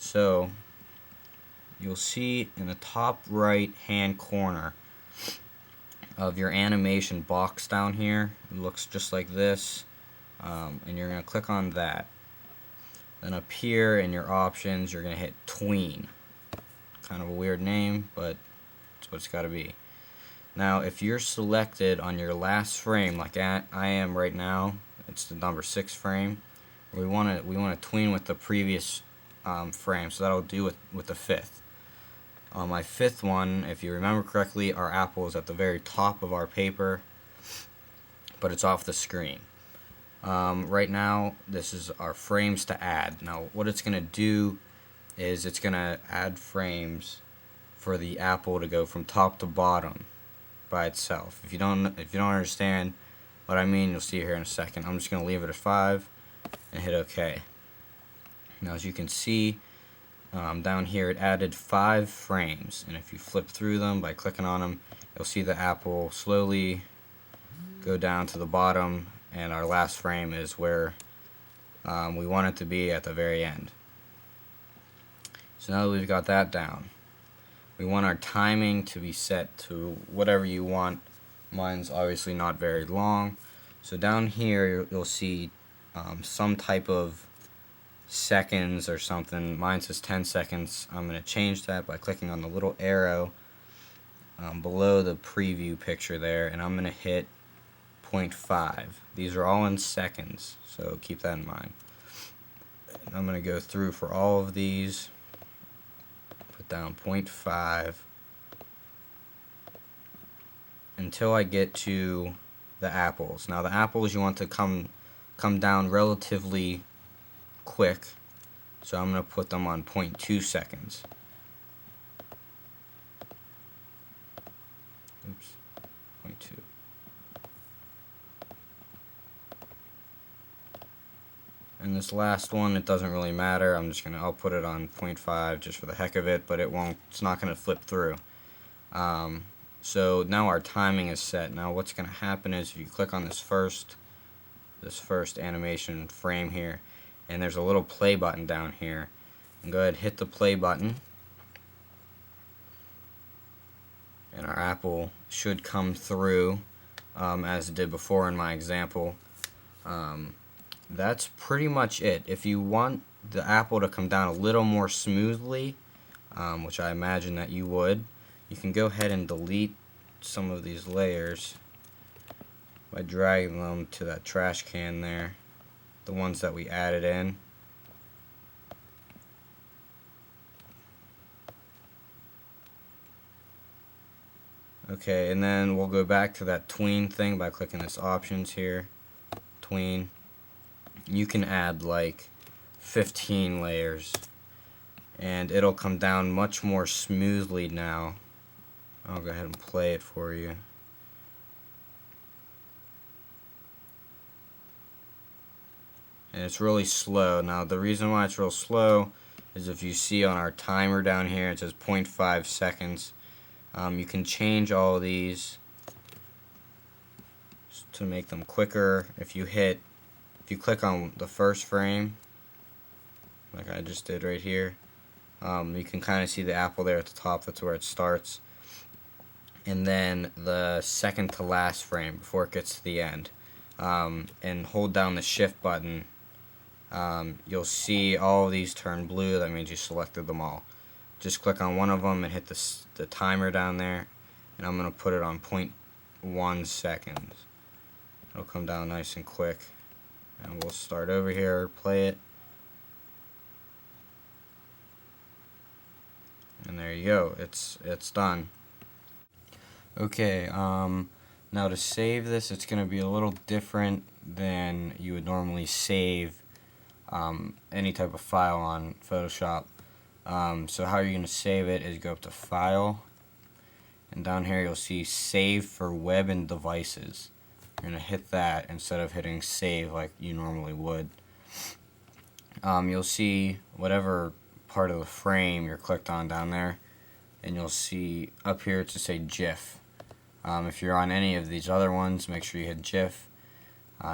So you'll see in the top right hand corner of your animation box down here, it looks just like this, and you're going to click on that. Then up here in your options, you're going to hit tween. Kind of a weird name, but it's what it's got to be. Now if you're selected on your last frame like I am right now, it's the number 6 frame, we want to tween with the previous frame, so that'll do with the 5th. On my 5th one, if you remember correctly, our apple is at the very top of our paper, but it's off the screen. Right now, this is our frames to add. Now, what it's going to do is it's going to add frames for the apple to go from top to bottom by itself. If you don't understand what I mean, you'll see it here in a second. I'm just going to leave it at 5 and hit OK. Now, as you can see, down here it added 5 frames, and if you flip through them by clicking on them, you'll see the apple slowly go down to the bottom, and our last frame is where we want it to be at the very end. So now that we've got that down, we want our timing to be set to whatever you want. Mine's obviously not very long, so down here you'll see some type of seconds or something. Mine says 10 seconds. I'm going to change that by clicking on the little arrow below the preview picture there, and I'm going to hit 0.5. These are all in seconds, so keep that in mind. And I'm going to go through for all of these, put down 0.5 until I get to the apples. Now the apples you want to come down relatively quick, so I'm going to put them on 0.2 seconds. Oops, 0.2. And this last one, it doesn't really matter. I'll put it on 0.5 just for the heck of it, but it's not going to flip through. So now our timing is set. Now what's going to happen is if you click on this first animation frame here, and there's a little play button down here, and go ahead and hit the play button, and our apple should come through as it did before in my example. That's pretty much it. If you want the apple to come down a little more smoothly, which I imagine that you would, you can go ahead and delete some of these layers by dragging them to that trash can there, the ones that we added in. Okay, and then we'll go back to that tween thing by clicking this options here, tween. You can add like 15 layers and it'll come down much more smoothly now. I'll go ahead and play it for you. And it's really slow. Now the reason why it's real slow is if you see on our timer down here it says 0.5 seconds. You can change all of these to make them quicker. If you click on the first frame, like I just did right here, you can kind of see the apple there at the top. That's where it starts. And then the second to last frame before it gets to the end, and hold down the shift button, you'll see all of these turn blue. That means you selected them all. Just click on one of them and hit the timer down there, and I'm going to put it on 0.1 seconds. It'll come down nice and quick, and we'll start over here, play it, and there you go. It's done. Okay, now to save this, it's going to be a little different than you would normally save any type of file on Photoshop. So how you're going to save it is go up to File, and down here you'll see Save for Web and Devices. You're going to hit that instead of hitting Save like you normally would. You'll see whatever part of the frame you're clicked on down there, and you'll see up here to say GIF. If you're on any of these other ones, make sure you hit GIF.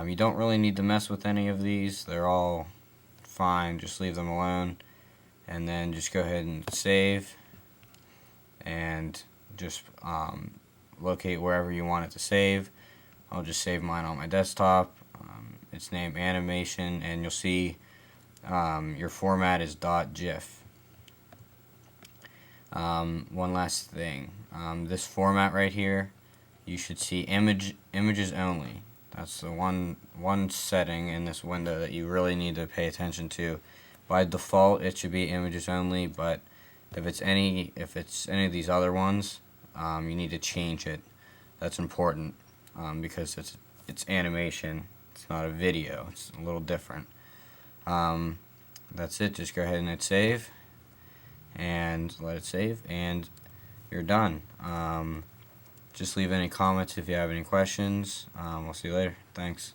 You don't really need to mess with any of these. They're all fine. Just leave them alone. and then just go ahead and save, and just locate wherever you want it to save. I'll just save mine on my desktop. It's named animation, and you'll see your format is .gif. One last thing, this format right here, you should see images only. That's the one setting in this window that you really need to pay attention to. By default, it should be images only, but if it's any of these other ones, you need to change it. That's important because it's animation. It's not a video. It's a little different. That's it. Just go ahead and hit save, and let it save, and you're done. Just leave any comments if you have any questions. We'll see you later. Thanks.